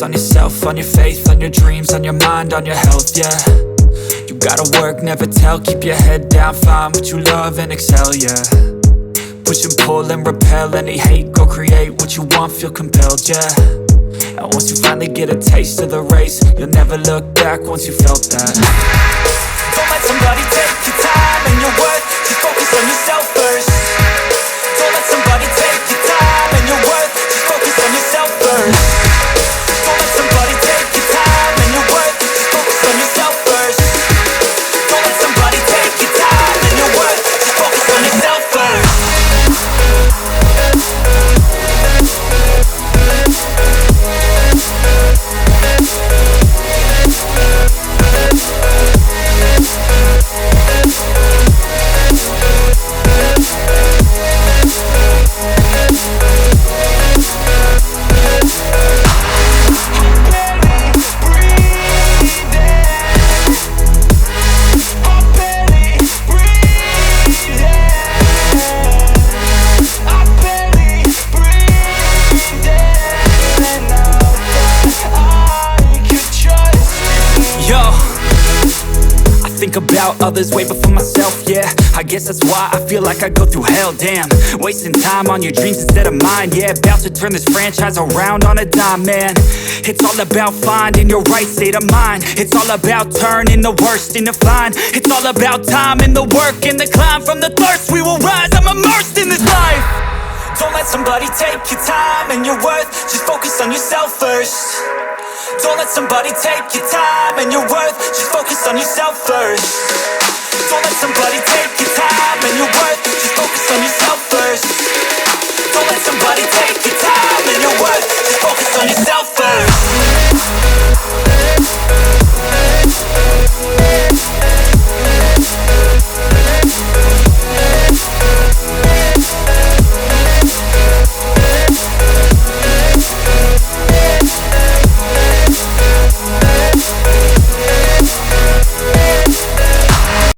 focus on yourself, on your faith, on your dreams, on your mind, on your health, yeah. You gotta work, never tell, keep your head down, find what you love and excel, yeah. Push and pull and repel any hate, go create what you want, feel compelled, yeah. And once you finally get a taste of the race, you'll never look back once you felt that. Don't let somebody take your time and your worth, just focus on yourself first. Don't let somebody take your time and your worth, just focus on yourself first. Don't let somebody take your time and your worth, just focus on yourself first. Don't let somebody take your time and your worth, just focus on yourself first. Think about others way before myself, yeah. I guess that's why I feel like I go through hell, damn. Wasting time on your dreams instead of mine, yeah. About to turn this franchise around on a dime, man. It's all about finding your right state of mind. It's all about turning the worst into fine. It's all about time and the work and the climb. From the thirst we will rise, I'm immersed in this life. Don't let somebody take your time and your worth, just focus on yourself first. Don't let somebody take your time and your worth, just focus on yourself first. Don't let somebody take your time and your worth, just focus on yourself first. Don't let somebody take your time and your worth, just focus on yourself